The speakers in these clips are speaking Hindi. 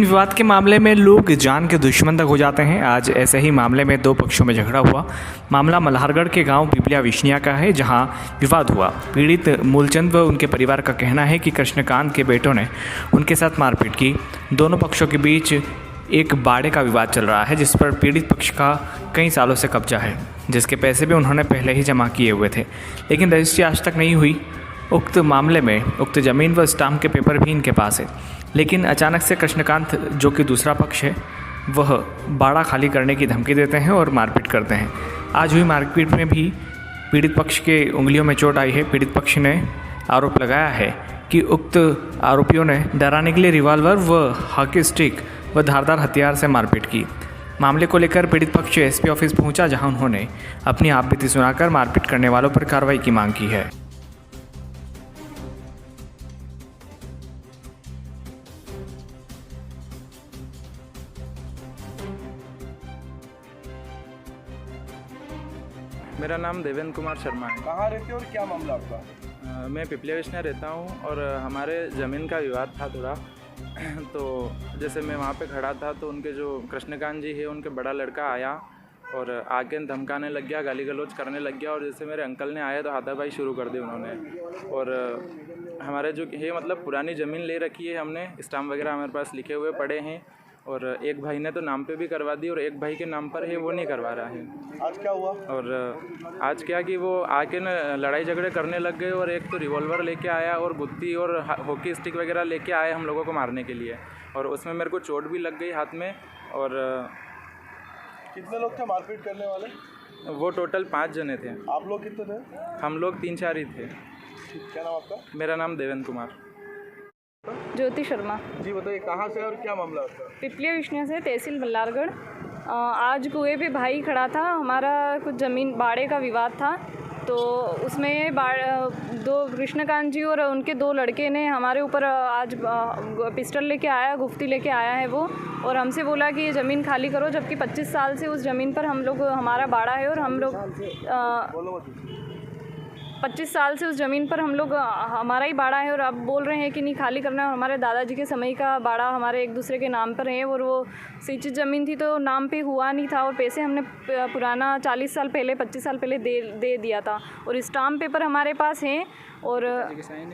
विवाद के मामले में लोग जान के दुश्मन तक हो जाते हैं। आज ऐसे ही मामले में दो पक्षों में झगड़ा हुआ। मामला मल्हारगढ़ के गांव पिपलिया विष्णिया का है, जहां विवाद हुआ। पीड़ित मूलचंद व उनके परिवार का कहना है कि कृष्णकांत के बेटों ने उनके साथ मारपीट की। दोनों पक्षों के बीच एक बाड़े का विवाद चल रहा है, जिस पर पीड़ित पक्ष का कई सालों से कब्जा है, जिसके पैसे भी उन्होंने पहले ही जमा किए हुए थे, लेकिन रजिस्ट्री आज तक नहीं हुई। उक्त मामले में उक्त ज़मीन व स्टाम्प के पेपर भी इनके पास है, लेकिन अचानक से कृष्णकांत, जो कि दूसरा पक्ष है, वह बाड़ा खाली करने की धमकी देते हैं और मारपीट करते हैं। आज हुई मारपीट में भी पीड़ित पक्ष के उंगलियों में चोट आई है। पीड़ित पक्ष ने आरोप लगाया है कि उक्त आरोपियों ने डराने के लिए रिवॉल्वर व हॉकी स्टिक व धारदार हथियार से मारपीट की। मामले को लेकर पीड़ित पक्ष एसपी ऑफिस पहुंचा, जहां उन्होंने अपनी आपबीती सुनाकर मारपीट करने वालों पर कार्रवाई की मांग की है। मेरा नाम देवेंद्र कुमार शर्मा है। कहाँ रहते हो और क्या मामला आपका? मैं पिपलिया विष्णिया रहता हूँ और हमारे ज़मीन का विवाद था थोड़ा। तो जैसे मैं वहाँ पे खड़ा था तो उनके जो कृष्णकांत जी है, उनके बड़ा लड़का आया और आके धमकाने लग गया, गाली गलौज करने लग गया। और जैसे मेरे अंकल ने आया तो हाथापाई शुरू कर दी उन्होंने। और हमारे जो है मतलब पुरानी ज़मीन ले रखी है हमने, स्टाम्प वगैरह हमारे पास लिखे हुए पड़े हैं। और एक भाई ने तो नाम पे भी करवा दी और एक भाई के नाम पर है वो नहीं करवा रहा है। आज क्या हुआ? और आज क्या कि वो आके न लड़ाई झगड़े करने लग गए और एक तो रिवॉल्वर लेके आया और गुत्ती और हॉकी स्टिक वगैरह लेके आए हम लोगों को मारने के लिए। और उसमें मेरे को चोट भी लग गई हाथ में। और कितने लोग थे मारपीट करने वाले? वो टोटल 5 जने थे। आप लोग कितने थे? हम लोग 3-4 ही थे। क्या नाम आपका? मेरा नाम देवेंद्र कुमार। ज्योति शर्मा। जी बताइए, कहाँ से और क्या मामला आपका? पिपलिया विष्णिया से, तहसील मल्हारगढ़। आज कुएं पे भाई खड़ा था, हमारा कुछ ज़मीन बाड़े का विवाद था। तो उसमें दो कृष्णकांत जी और उनके 2 लड़के ने हमारे ऊपर आज पिस्टल लेके आया, गुफ्ती लेके आया है वो, और हमसे बोला कि ये ज़मीन खाली करो, जबकि 25 साल से उस ज़मीन पर हम लोग, हमारा बाड़ा है और हम लोग 25 साल से उस ज़मीन पर हम लोग, हमारा ही बाड़ा है। और अब बोल रहे हैं कि नहीं खाली करना है। हमारे दादाजी के समय का बाड़ा हमारे एक दूसरे के नाम पर है और वो सिंचित ज़मीन थी तो नाम पे हुआ नहीं था। और पैसे हमने पुराना 40 साल पहले, 25 साल पहले दे दिया था। और स्टाम्प पेपर हमारे पास हैं और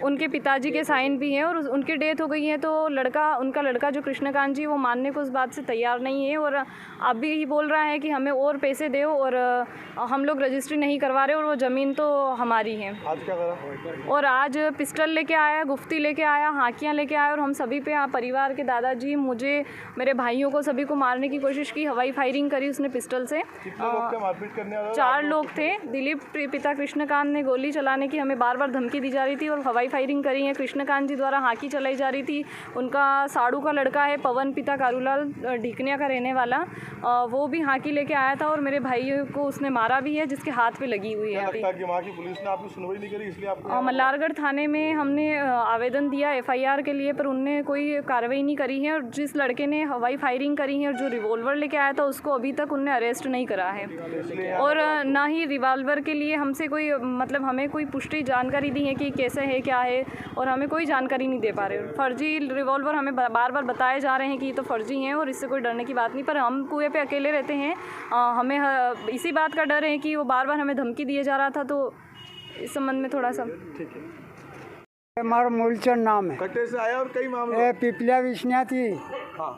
उनके पिताजी के साइन भी हैं। और उनकी डेथ हो गई है तो उनका लड़का जो कृष्णकांत जी, वो मानने को उस बात से तैयार नहीं है। और अब भी ही बोल रहा है कि हमें और पैसे दो और हम लोग रजिस्ट्री नहीं करवा रहे और वो ज़मीन तो हमारी है। आज क्या करा? और आज पिस्टल लेके आया, गुफ्ती लेके आया, हाकियाँ लेके आया और हम सभी पे, परिवार के दादाजी, मुझे, मेरे भाइयों को, सभी को मारने की कोशिश की। हवाई फायरिंग करी उसने पिस्टल से। कितने लोग थे मारपीट करने वाले? 4 लोग थे। दिलीप पिता कृष्णकांत ने गोली चलाने की हमें बार बार धमकी दी जा रही थी और हवाई फायरिंग करी है। कृष्णकांत जी द्वारा हाकी चलाई जा रही थी। उनका साड़ू का लड़का है पवन, पिता कारूलाल, ढिकनिया का रहने वाला, वो भी हाकी लेके आया था और मेरे भाई को उसने मारा भी है, जिसके हाथ पे लगी हुई है। वहाँ की पुलिस ने आपकी सुनवाई नहीं करी, इसलिए आपको? मल्हारगढ़ थाने में हमने आवेदन दिया FIR के लिए, पर उनने कोई कार्रवाई नहीं करी है। और जिस लड़के ने हवाई फायरिंग करी है और जो रिवॉल्वर लेके आया था, उसको अभी तक उनने अरेस्ट नहीं करा है। और ना ही रिवॉल्वर के लिए हमसे कोई, मतलब हमें कोई पुष्टि जानकारी दी है कि कैसे है, क्या है, और हमें कोई जानकारी नहीं दे पा रहे। फर्जी रिवॉल्वर हमें बार बार बताए जा रहे हैं कि ये तो फर्जी हैं और इससे कोई डरने की बात नहीं। पर हम कुएं पे अकेले रहते हैं, हमें इसी बात का डर है कि वो बार बार हमें धमकी दिए जा रहा था। तो इस संबंध में थोड़ा सा। ठीक है। हमारा मूलचंद नाम है। कट्टे से आया और कई मामले? पिपलिया विष्णिया थी। हाँ।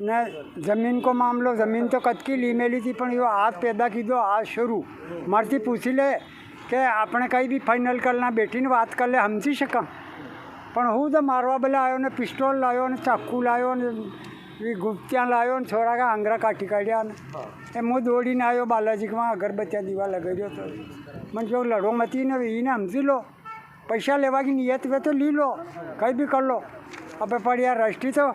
न जमीन को मामलो, जमीन तो कद की ली मेली थी, पण यो आज पैदा की दो, आज शुरू मारती पूछी ले કે આપણે કંઈ બી ફાઇનલ કરલા બેઠીને વાત કરી લે સમજી શકામ, પણ હું તો મારવા બલે આવ્યો ને પિસ્તોલ લાવ્યો ને ચાકુ લાવ્યો ને ગુપ્તિયા લાવ્યો ને છોરા કા આંગરા કાઢી કાઢ્યા ને એ હું દોડીને આવ્યો બાલાજીમાં અગરબત્તિયા દીવા લગાવ્યો તો મને જો લડો મતી ને એને સમજી લો, પૈસા લેવા की नियत वे तो ली लो, कहीं भी कर लो। अब पर यार रजिस्ट्री तो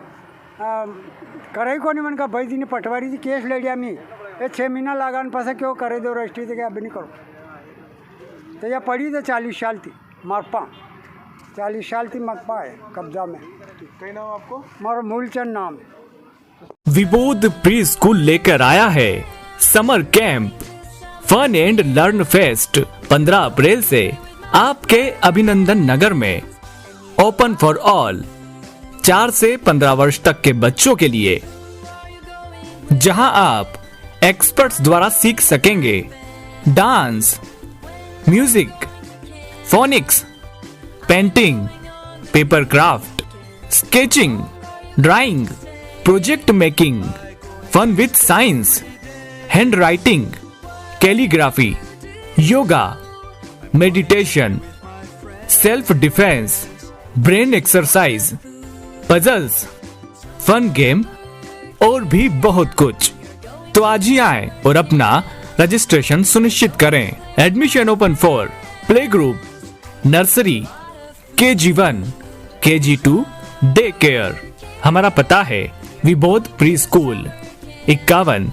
करे को नहीं, मन का भाई जी ने पटवारी जी केस लड़िया मी ये 6 महीना लगा पास क्यों करे दो रजिस्ट्री तो क्या अभी नहीं करो। तो यह पड़ी तो 40 साल थी मरपा, 40 साल थी मरपा है कब्जा में। कई नाम आपको? मारो मूलचंद नाम। विबोध प्री स्कूल लेकर आया है summer camp fun and learn fest 15 April से आपके अभिनंदन नगर में, ओपन फॉर ऑल। 4 से 15 वर्ष तक के बच्चों के लिए, जहां आप एक्सपर्ट्स द्वारा सीख सकेंगे dance, music, phonics, painting, paper craft, sketching, drawing, project making, fun with science, handwriting, calligraphy, yoga, meditation, self defence, brain exercise, puzzles, fun game और भी बहुत कुछ। तो आज ही आएं और अपना रजिस्ट्रेशन सुनिश्चित करें। Admission open for play group, nursery, KG1, KG2, day care. हमारा पता है विबोध प्री स्कूल, 51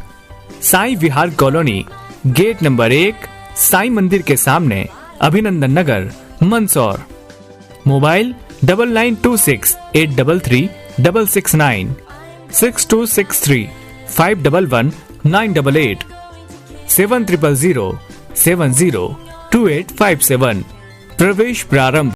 साईं विहार कॉलोनी, गेट नंबर 1, साईं मंदिर के सामने, अभिनंदन नगर, मंदसौर। मोबाइल 9926833669, 6263511988, 7000702857। प्रवेश प्रारंभ।